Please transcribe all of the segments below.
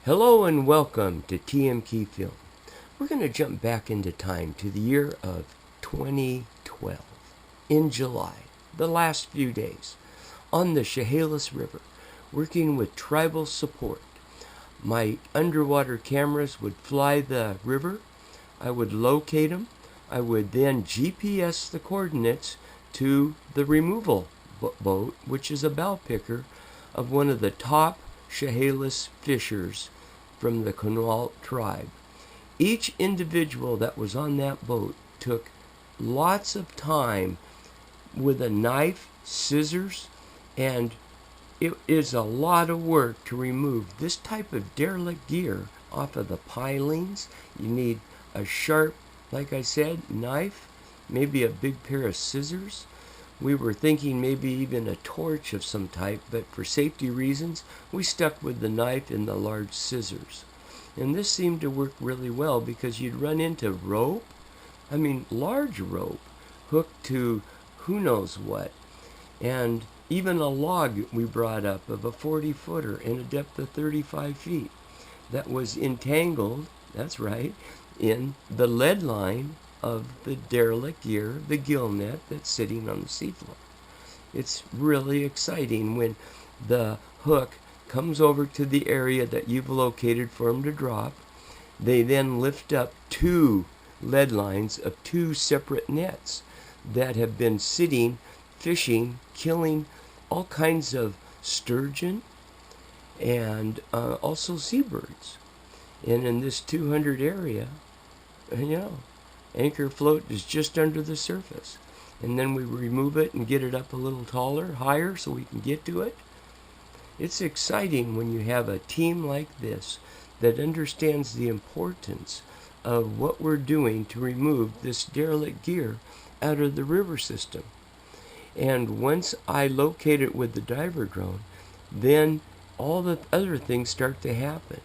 Hello and welcome to TMK Film. We're going to jump back into time to the year of 2012. In July, the last few days, on the Chehalis River, working with tribal support. My underwater cameras would fly the river. I would locate them. I would then GPS the coordinates to the removal boat, which is a bow picker of one of the top Chehalis fishers from the Quinault tribe. Each individual that was on that boat took lots of time with a knife, scissors, and it is a lot of work to remove this type of derelict gear off of the pilings. You need a sharp, like I said, knife, maybe a big pair of scissors. We were thinking maybe even a torch of some type, but for safety reasons, we stuck with the knife and the large scissors. And this seemed to work really well because you'd run into rope, large rope, hooked to who knows what. And even a log we brought up of a 40-footer in a depth of 35 feet that was entangled, that's right, in the lead line of the derelict gear, the gill net that's sitting on the seafloor. It's really exciting when the hook comes over to the area that you've located for them to drop. They then lift up two lead lines of two separate nets that have been sitting, fishing, killing all kinds of sturgeon and also seabirds. And in this 200 area, anchor float is just under the surface. And then we remove it and get it up a little taller, higher, so we can get to it. It's exciting when you have a team like this that understands the importance of what we're doing to remove this derelict gear out of the river system. And once I locate it with the diver drone, then all the other things start to happen.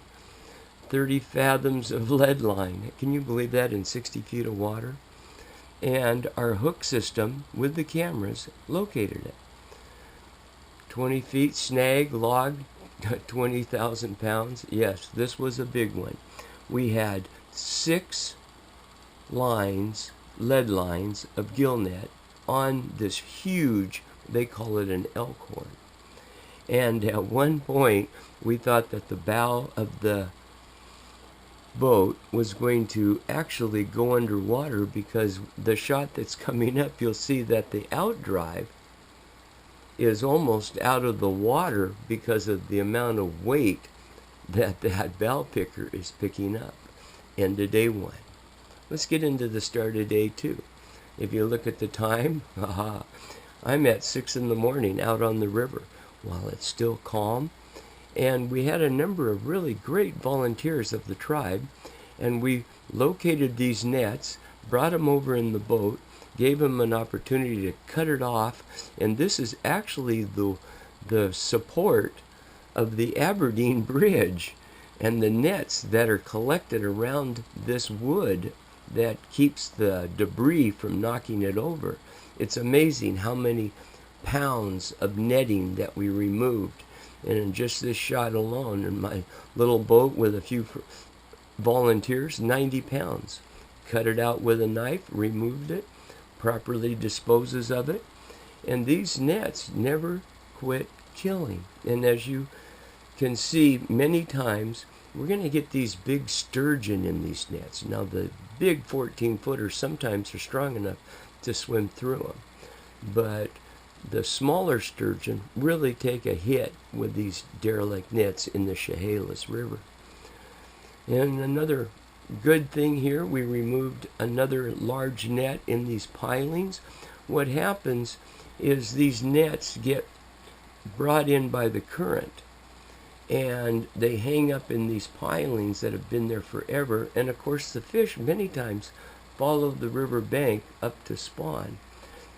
30 fathoms of lead line. Can you believe that, in 60 feet of water? And our hook system with the cameras located it. 20 feet snag, log, 20,000 pounds. Yes, this was a big one. We had 6 lines, lead lines of gill net on this huge, they call it an elk horn. And at one point, we thought that the bow of the boat was going to actually go underwater, because the shot that's coming up, you'll see that the outdrive is almost out of the water because of the amount of weight that that bow picker is picking up. End of day 1. Let's get into the start of day 2. If you look at the time, I'm at 6 in the morning out on the river while it's still calm. And we had a number of really great volunteers of the tribe, and we located these nets, brought them over in the boat, gave them an opportunity to cut it off, and this is actually the support of the Aberdeen Bridge and the nets that are collected around this wood that keeps the debris from knocking it over. It's amazing how many pounds of netting that we removed. And in just this shot alone, in my little boat with a few volunteers, 90 pounds. Cut it out with a knife, removed it, properly disposes of it. And these nets never quit killing. And as you can see many times, we're going to get these big sturgeon in these nets. Now the big 14-footers sometimes are strong enough to swim through them. But the smaller sturgeon really take a hit with these derelict nets in the Chehalis River. And another good thing here, we removed another large net in these pilings. What happens is these nets get brought in by the current, and they hang up in these pilings that have been there forever. And of course the fish many times follow the river bank up to spawn.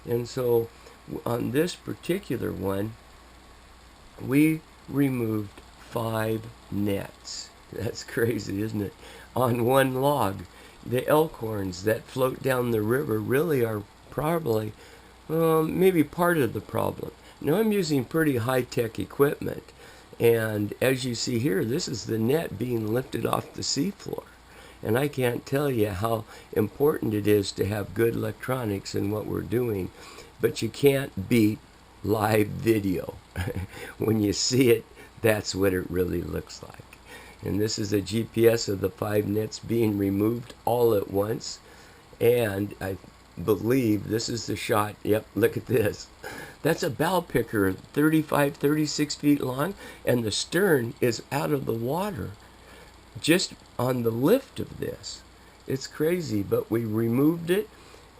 And so on this particular one, we removed 5 nets. That's crazy, isn't it? On one log. The elk horns that float down the river really are probably maybe part of the problem. Now I'm using pretty high-tech equipment, And as you see here, this is the net being lifted off the seafloor. And I can't tell you how important it is to have good electronics in what we're doing, but you can't beat live video. When you see it, that's what it really looks like. And this is a GPS of the 5 nets being removed all at once. And I believe this is the shot. Yep, look at this. That's a bow picker, 35, 36 feet long, and the stern is out of the water just on the lift of this. It's crazy, but we removed it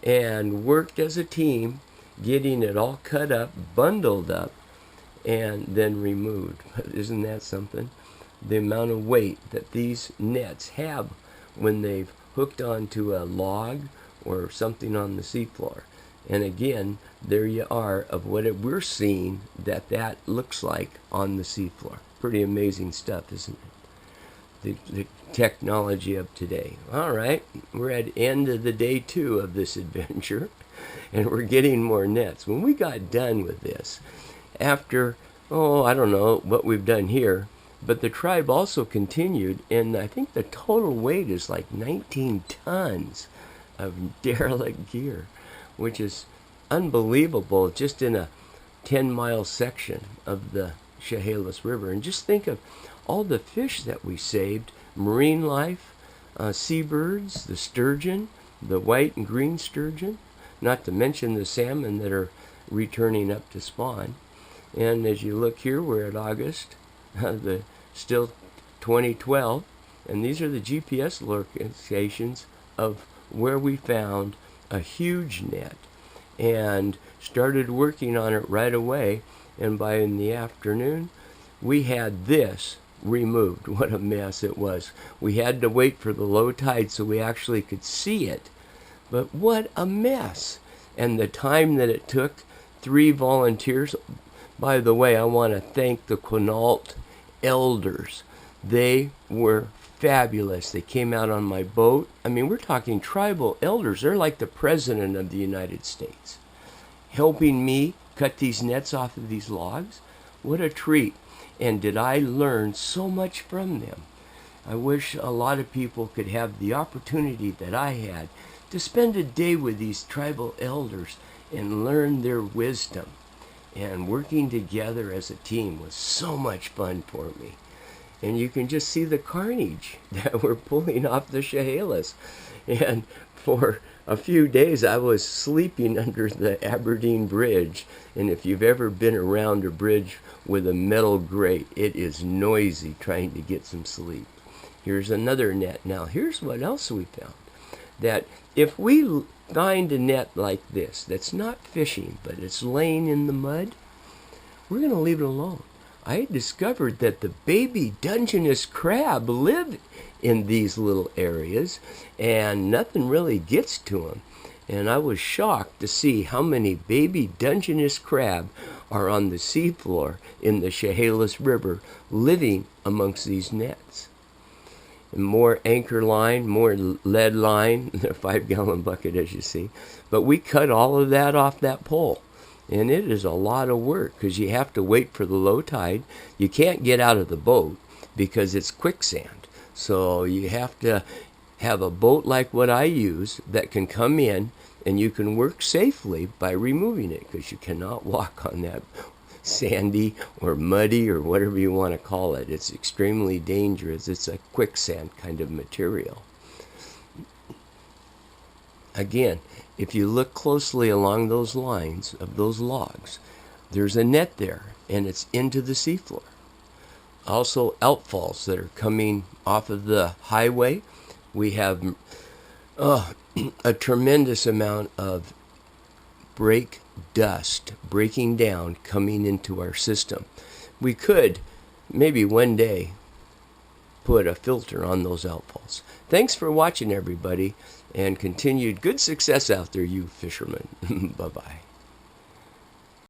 and worked as a team, getting it all cut up, bundled up, and then removed. But isn't that something? The amount of weight that these nets have when they've hooked onto a log or something on the seafloor. And again, there you are of what we're seeing that looks like on the seafloor. Pretty amazing stuff, isn't it? The technology of today. All right, we're at the end of the day 2 of this adventure, and we're getting more nets. When we got done with this, after, I don't know what we've done here, but the tribe also continued, and I think the total weight is like 19 tons of derelict gear, which is unbelievable just in a 10-mile section of the Chehalis River. And just think of all the fish that we saved, marine life, seabirds, the sturgeon, the white and green sturgeon, not to mention the salmon that are returning up to spawn. And as you look here, we're at August, still 2012, and these are the GPS locations of where we found a huge net and started working on it right away. And by in the afternoon, we had this removed. What a mess it was. We had to wait for the low tide so we actually could see it. But what a mess. And the time that it took, 3 volunteers. By the way, I want to thank the Quinault elders. They were fabulous. They came out on my boat. I mean, we're talking tribal elders. They're like the president of the United States, helping me cut these nets off of these logs. What a treat. And did I learn so much from them. I wish a lot of people could have the opportunity that I had to spend a day with these tribal elders and learn their wisdom. And working together as a team was so much fun for me. And you can just see the carnage that we're pulling off the Chehalis. And for a few days I was sleeping under the Aberdeen Bridge. And if you've ever been around a bridge with a metal grate, it is noisy trying to get some sleep. Here's another net. Now here's what else we found. That if we find a net like this that's not fishing but it's laying in the mud, we're going to leave it alone. I discovered that the baby Dungeness crab live in these little areas and nothing really gets to them. And I was shocked to see how many baby Dungeness crab are on the seafloor in the Chehalis River living amongst these nets. And more anchor line, more lead line, the 5-gallon bucket as you see. But we cut all of that off that pole. And it is a lot of work because you have to wait for the low tide. You can't get out of the boat because it's quicksand. So you have to have a boat like what I use that can come in and you can work safely by removing it because you cannot walk on that sandy or muddy or whatever you want to call it. It's extremely dangerous. It's a quicksand kind of material. Again, if you look closely along those lines of those logs, there's a net there, and it's into the seafloor. Also, outfalls that are coming off of the highway. We have a tremendous amount of brake dust breaking down coming into our system. We could, maybe one day, put a filter on those outfalls. Thanks for watching, everybody, and continued good success out there, you fishermen. Bye-bye.